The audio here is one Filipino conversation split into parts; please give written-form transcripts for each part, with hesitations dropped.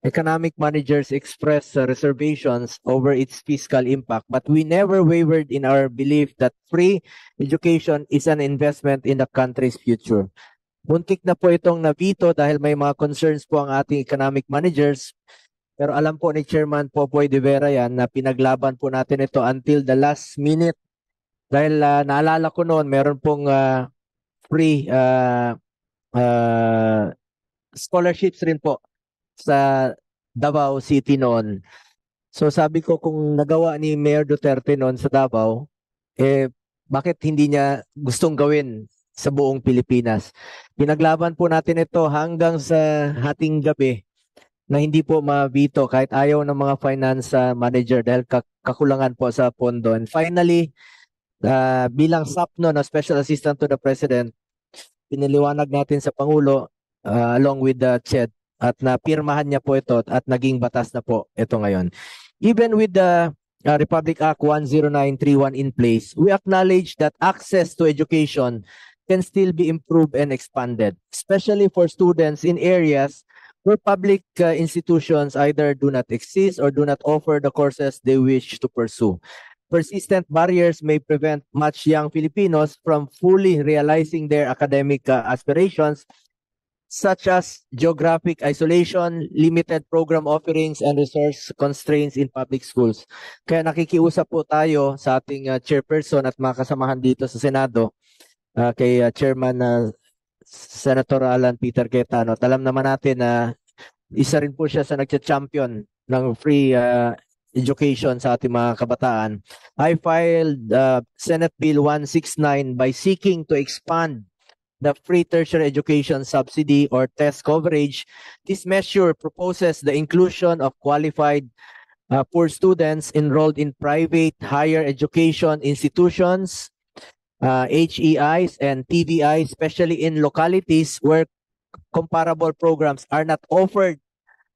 economic managers expressed reservations over its fiscal impact, but we never wavered in our belief that free education is an investment in the country's future. Muntik na po itong nabito dahil may mga concerns po ang ating economic managers. Pero alam po ni Chairman Popoy de Vera yan na pinaglaban po natin ito until the last minute. Dahil naalala ko noon, meron pong free scholarships rin po sa Davao City noon. So sabi ko kung nagawa ni Mayor Duterte noon sa Davao, bakit hindi niya gustong gawin sa buong Pilipinas? Pinaglaban po natin ito hanggang sa hating gabi na hindi po mabito kahit ayaw ng mga finance manager dahil kakulangan po sa pondo. And finally, bilang SAPNO na Special Assistant to the President, piniliwanag natin sa Pangulo along with the CHED at napirmahan niya po ito at naging batas na po ito ngayon. Even with the Republic Act 10931 in place, we acknowledge that access to education can still be improved and expanded, especially for students in areas where public institutions either do not exist or do not offer the courses they wish to pursue. Persistent barriers may prevent much young Filipinos from fully realizing their academic aspirations, such as geographic isolation, limited program offerings, and resource constraints in public schools. Kaya nakikiusap po tayo sa ating chairperson at mga kasamahan dito sa Senado, kay Chairman Senator Alan Peter Cayetano. Alam naman natin na isa rin po siya sa nagcha-champion ng free education sa ating mga kabataan. I filed Senate Bill 169 by seeking to expand the free tertiary education subsidy or test coverage. This measure proposes the inclusion of qualified poor students enrolled in private higher education institutions, HEIs and TVIs, especially in localities where comparable programs are not offered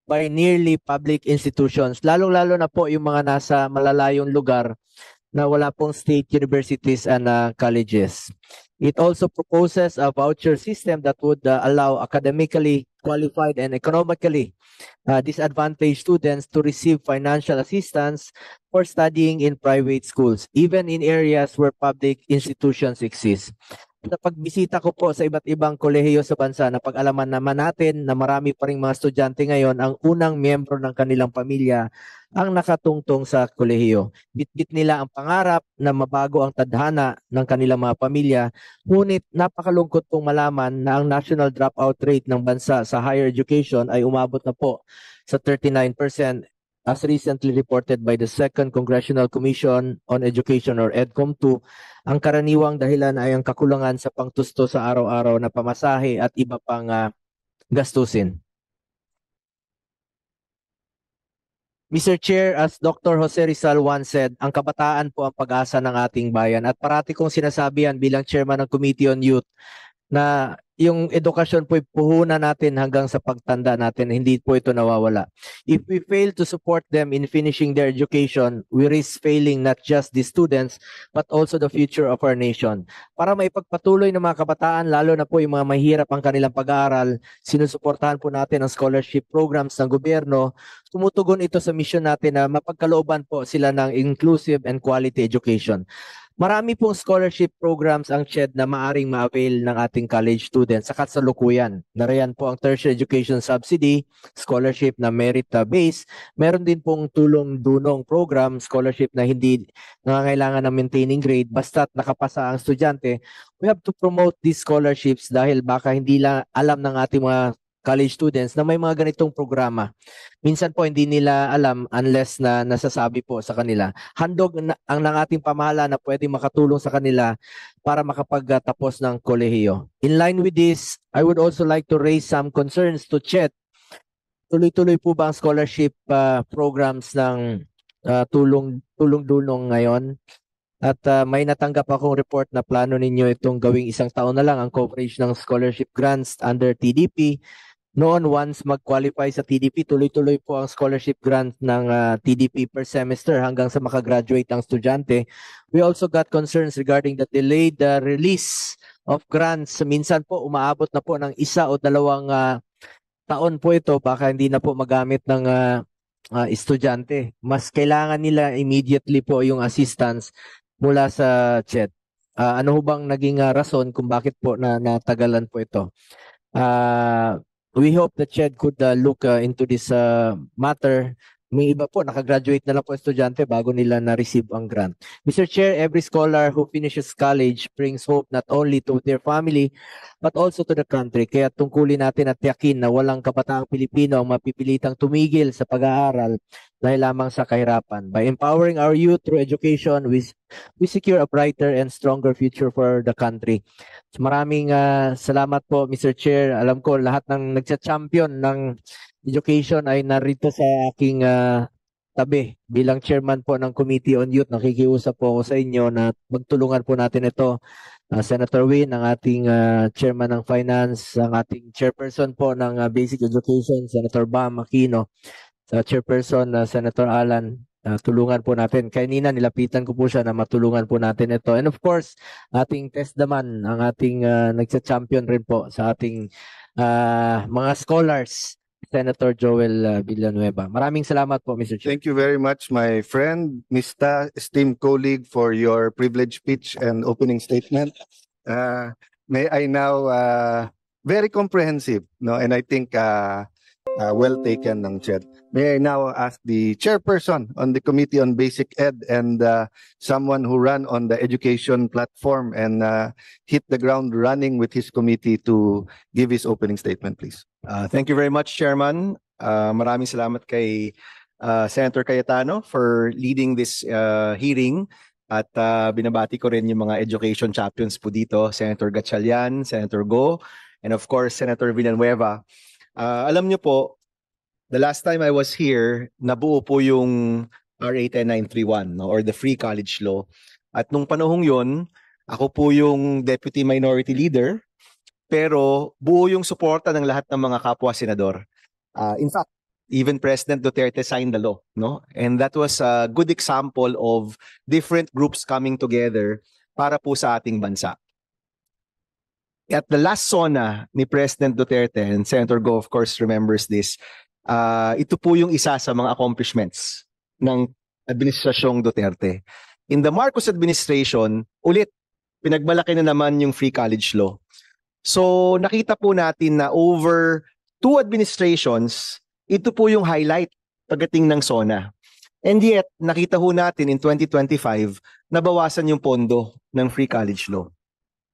by nearly public institutions. Lalong-lalo na po yung mga nasa malalayong lugar na wala pong state universities and colleges. It also proposes a voucher system that would allow academically qualified and economically disadvantaged students to receive financial assistance for studying in private schools, even in areas where public institutions exist. Sa pagbisita ko po sa iba't ibang kolehiyo sa bansa, napag-alaman naman natin na marami pa ring mga estudyante ngayon ang unang miyembro ng kanilang pamilya ang nakatungtong sa kolehiyo. Bitbit nila ang pangarap na mabago ang tadhana ng kanilang mga pamilya, ngunit napakalungkot pong malaman na ang national dropout rate ng bansa sa higher education ay umabot na po sa 39%. As recently reported by the Second Congressional Commission on Education or EDCOM2, ang karaniwang dahilan ay ang kakulangan sa pangtusto sa araw-araw na pamasahe at iba pang gastusin. Mr. Chair, as Dr. Jose Rizal once said, ang kabataan po ang pag-asa ng ating bayan at parati kong sinasabi yan bilang chairman ng Committee on Youth na yung edukasyon po puhunan natin hanggang sa pagtanda natin, hindi po ito nawawala. If we fail to support them in finishing their education, we risk failing not just the students, but also the future of our nation. Para maipagpatuloy ng mga kabataan, lalo na po yung mga mahirap ang kanilang pag-aaral, sinusuportahan po natin ang scholarship programs ng gobyerno. Tumutugon ito sa mission natin na mapagkalooban po sila ng inclusive and quality education. Marami pong scholarship programs ang CHED na maaring ma-avail ng ating college students sa kasalukuyan. Nariyan po ang tertiary education subsidy, scholarship na merit-based. Meron din pong tulong-dunong program, scholarship na hindi nangangailangan ng maintaining grade basta't nakapasa ang estudyante. We have to promote these scholarships dahil baka hindi lang alam ng ating mga college students na may mga ganitong programa. Minsan po hindi nila alam unless na nasasabi po sa kanila. Handog ang ng ating pamahala na pwedeng makatulong sa kanila para makapagtapos ng kolehiyo. In line with this, I would also like to raise some concerns to CHED. Tuloy-tuloy po ba ang scholarship programs ng tulong-dulong ngayon? At may natanggap akong report na plano ninyo itong gawing isang taon na lang ang coverage ng scholarship grants under TDP. Noon, once mag-qualify sa TDP, tuloy-tuloy po ang scholarship grant ng TDP per semester hanggang sa makagraduate ang estudyante. We also got concerns regarding the delayed release of grants. Minsan po, umaabot na po ng isa o dalawang taon po ito, baka hindi na po magamit ng estudyante. Mas kailangan nila immediately po yung assistance mula sa CHED. Ano ho bang naging rason kung bakit po natagalan po ito? We hope the CHED could look into this matter. May iba po, nakagraduate na lang po estudyante bago nila na-receive ang grant. Mr. Chair, every scholar who finishes college brings hope not only to their family, but also to the country. Kaya tungkulin natin at tiyakin na walang kabataang Pilipino ang mapipilitang tumigil sa pag-aaral dahil lamang sa kahirapan. By empowering our youth through education, we secure a brighter and stronger future for the country. So maraming salamat po, Mr. Chair. Alam ko lahat ng nagsa-champion ng education ay narito sa aking tabi. Bilang chairman po ng Committee on Youth, nakikiusap po ako sa inyo na magtulungan po natin ito. Senator Win, ang ating chairman ng finance, ang ating chairperson po ng basic education, Senator Bam Aquino, sa chairperson Senator Alan, tulungan po natin. Kanina nilapitan ko po siya na matulungan po natin ito. And of course, ating TESDAMAN, ang ating nagsa-champion rin po sa ating mga scholars, Senator Joel Villanueva. Maraming salamat po, Mr. Chair. Thank you very much, my friend, Mr. esteemed colleague, for your privileged speech and opening statement. May I now, very comprehensive, no, and I think well taken ng Chair. May I now ask the chairperson on the Committee on Basic Ed and someone who ran on the education platform and hit the ground running with his committee to give his opening statement, please. Thank you very much, Chairman. Maraming salamat kay Senator Cayetano for leading this hearing. At binabati ko rin yung mga education champions po dito, Senator Gatchalian, Senator Go, and of course, Senator Villanueva. Alam niyo po, the last time I was here, nabuo po yung RA 10931, no, or the Free College Law. At nung panahong yun, ako po yung Deputy Minority Leader, pero buo yung suporta ng lahat ng mga kapwa senador. In fact, even President Duterte signed the law, no? And that was a good example of different groups coming together para po sa ating bansa. At the last SONA ni President Duterte, and Senator Go of course remembers this, ito po yung isa sa mga accomplishments ng Administrasyong Duterte. In the Marcos administration, ulit, pinagmalaki na naman yung Free College Law. So nakita po natin na over 2 administrations, ito po yung highlight pagdating ng SONA. And yet, nakita po natin in 2025, nabawasan yung pondo ng Free College Law.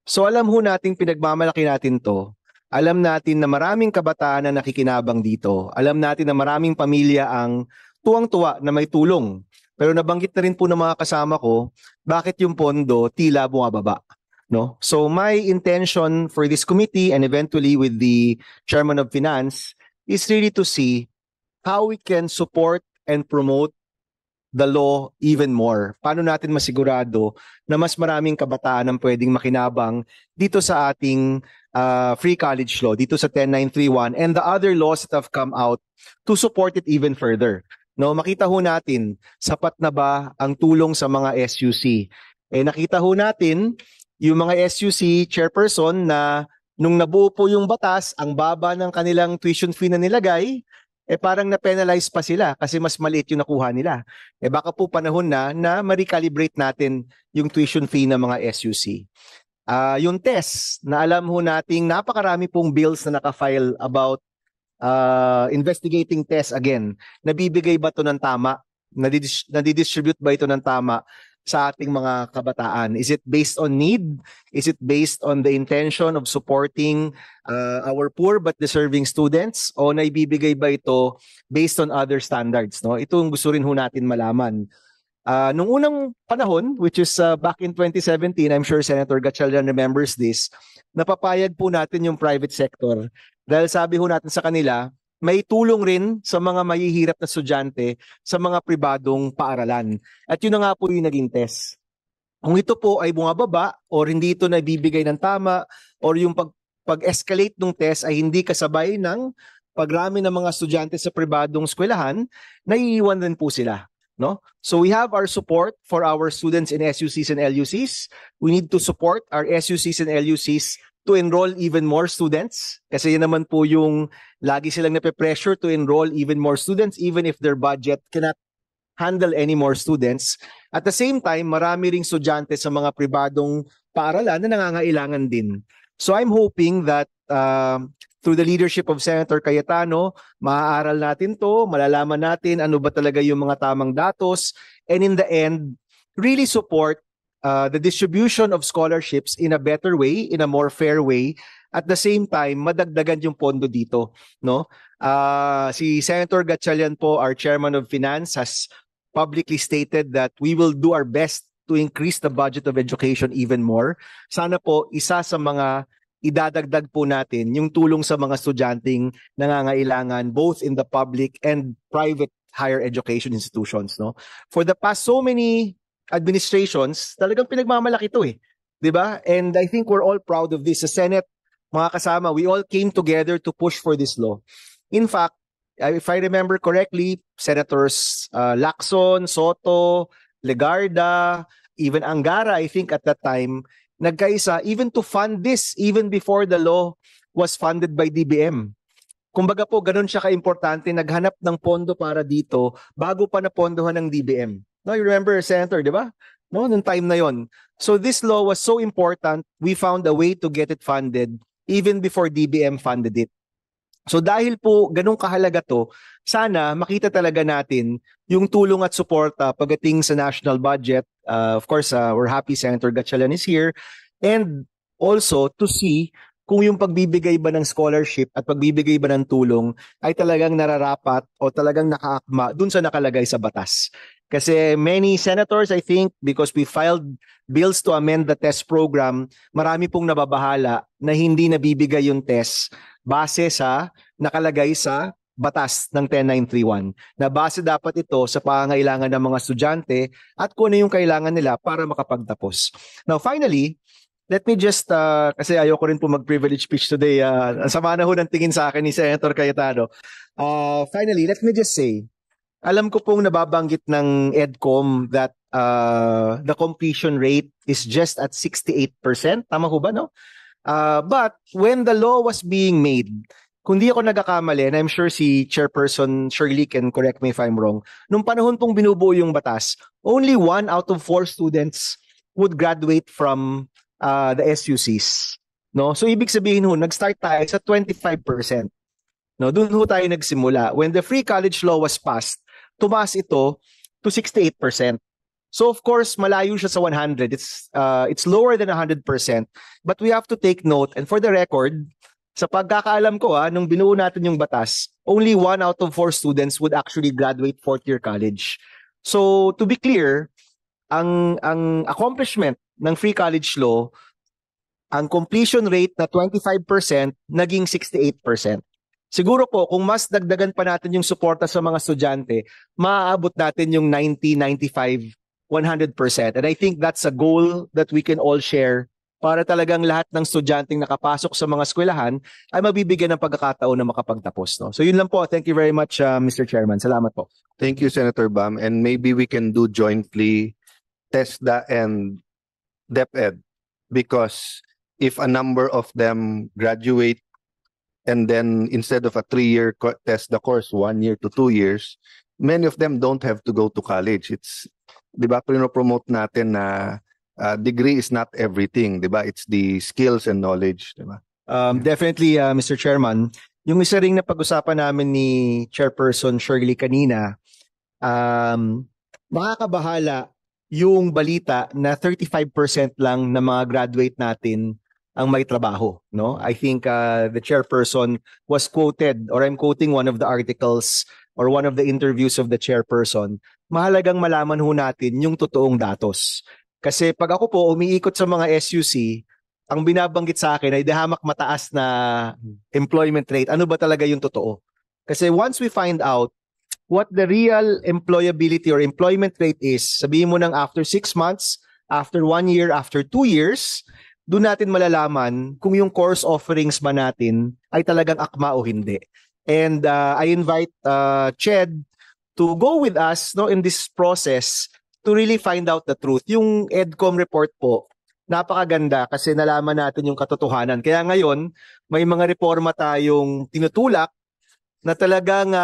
So alam ho natin, pinagmamalaki natin to. Alam natin na maraming kabataan na nakikinabang dito. Alam natin na maraming pamilya ang tuwang-tuwa na may tulong. Pero nabanggit na rin po ng mga kasama ko, bakit yung pondo tila bumababa? No? So my intention for this committee and eventually with the Chairman of Finance is really to see how we can support and promote the law even more. Paano natin masigurado na mas maraming kabataan ang pwedeng makinabang dito sa ating Free College Law, dito sa 10931 and the other laws that have come out to support it even further. No, makita ho natin, sapat na ba ang tulong sa mga SUC? Nakita ho natin yung mga SUC chairperson na nung nabuo po yung batas, ang baba ng kanilang tuition fee na nilagay, parang na-penalize pa sila kasi mas maliit yung nakuha nila. Baka po panahon na ma-recalibrate natin yung tuition fee ng mga SUC. Yung test, na alam ho nating napakarami pong bills na nakafile about investigating test again. Nabibigay ba ito ng tama? Nadidistribute ba ito ng tama sa ating mga kabataan? Is it based on need? Is it based on the intention of supporting our poor but deserving students? O naibibigay ba ito based on other standards? No? Ito ang gusto rin ho natin malaman. Nung unang panahon, which is back in 2017, I'm sure Senator Gatchalian remembers this, napapayag po natin yung private sector. Dahil sabi ho natin sa kanila, may tulong rin sa mga mahihirap na estudyante sa mga pribadong paaralan. At yun na nga po yung naging test. Kung ito po ay bumababa or hindi ito nabibigay ng tama or yung pag-escalate ng test ay hindi kasabay ng pagrami ng mga estudyante sa pribadong eskwelahan, naiiwan rin po sila. No? So we have our support for our students in SUCs and LUCs. We need to support our SUCs and LUCs to enroll even more students. Kasi yun naman po yung lagi silang nape-pressure to enroll even more students even if their budget cannot handle any more students. At the same time, marami ring estudyante sa mga pribadong paaralan na nangangailangan din. So I'm hoping that through the leadership of Senator Cayetano, maaaral natin to, malalaman natin ano ba talaga yung mga tamang datos, and in the end, really support the distribution of scholarships in a better way, in a more fair way. At the same time, madagdagan yung pondo dito, no? Si Senator Gatchalian po, our Chairman of Finance, has publicly stated that we will do our best to increase the budget of education even more. Sana po isa sa mga idadagdag po natin yung tulong sa mga estudyanteng nangangailangan both in the public and private higher education institutions, no? For the past so many administrations, talagang pinagmamalaki ito eh. 'Di ba? And I think we're all proud of this. Sa Senate, mga kasama, we all came together to push for this law. In fact, if I remember correctly, Senators Lacson, Soto, Legarda, even Angara, I think at that time, nagkaisa even to fund this even before the law was funded by DBM. Kumbaga po, ganun siya kaimportante, naghanap ng pondo para dito bago pa napondohan ng DBM. No, you remember, Senator, di ba? No, nung time na yon. So this law was so important, we found a way to get it funded even before DBM funded it. So dahil po ganun kahalaga to, sana makita talaga natin yung tulong at suporta pagdating sa national budget. Of course, we're happy Senator Gatchalian is here. And also to see kung yung pagbibigay ba ng scholarship at pagbibigay ba ng tulong ay talagang nararapat o talagang nakaakma dun sa nakalagay sa batas. Kasi many senators, I think, because we filed bills to amend the TESS program, marami pong nababahala na hindi nabibigay yung TESS base sa nakalagay sa batas ng 10931. Na base dapat ito sa pangangailangan ng mga estudyante at kung ano yung kailangan nila para makapagtapos. Now finally, let me just, kasi ayoko rin po mag-privilege speech today, ang sama na ho ng tingin sa akin ni Senator Cayetano. Finally, let me just say, alam ko pong nababanggit ng EDCOM that the completion rate is just at 68%. Tama ho ba, no? But when the law was being made, kung di ako nagkakamali, and I'm sure si Chairperson Shirley can correct me if I'm wrong, nung panahon pong binubuo yung batas, only 1 out of 4 students would graduate from the SUCs. No? So ibig sabihin ho, nag-start tayo sa 25%. No? Doon ho tayo nagsimula. When the free college law was passed, tumaas ito to 68%. So of course, malayo siya sa 100. It's lower than 100%. But we have to take note, and for the record, sa pagkakaalam ko, nung binuo natin yung batas, only 1 out of 4 students would actually graduate 4th-year college. So to be clear, ang accomplishment ng free college law, ang completion rate na 25% naging 68%. Siguro po, kung mas dagdagan pa natin yung suporta sa mga estudyante, maaabot natin yung 90, 95, 100%. And I think that's a goal that we can all share para talagang lahat ng estudyanteng nakapasok sa mga eskwelahan ay mabibigyan ng pagkakataon na makapagtapos. No? So yun lang po. Thank you very much, Mr. Chairman. Salamat po. Thank you, Senator Bam. And maybe we can do jointly TESDA and DepEd, because if a number of them graduate and then instead of a 3-year TESDA course, 1 year to 2 years, many of them don't have to go to college. It's, di ba, pinopromote natin na degree is not everything, di ba? It's the skills and knowledge, di ba? Definitely, Mr. Chairman. Yung isa ring na pag-usapan namin ni Chairperson Shirley kanina, makakabahala yung balita na 35% lang na mga graduate natin ang may trabaho, no? I think the chairperson was quoted, or I'm quoting one of the articles or one of the interviews of the chairperson. Mahalagang malaman ho natin yung totoong datos. Kasi pag ako po umiikot sa mga SUC, ang binabanggit sa akin ay dahamak mataas na employment rate. Ano ba talaga yung totoo? Kasi once we find out what the real employability or employment rate is, sabihin mo nang after 6 months, after 1 year, after 2 years, doon natin malalaman kung yung course offerings ba natin ay talagang akma o hindi. And I invite Ched to go with us, no, in this process to really find out the truth. Yung EDCOM report po, napakaganda kasi nalaman natin yung katotohanan. Kaya ngayon, may mga reforma tayong tinutulak na talagang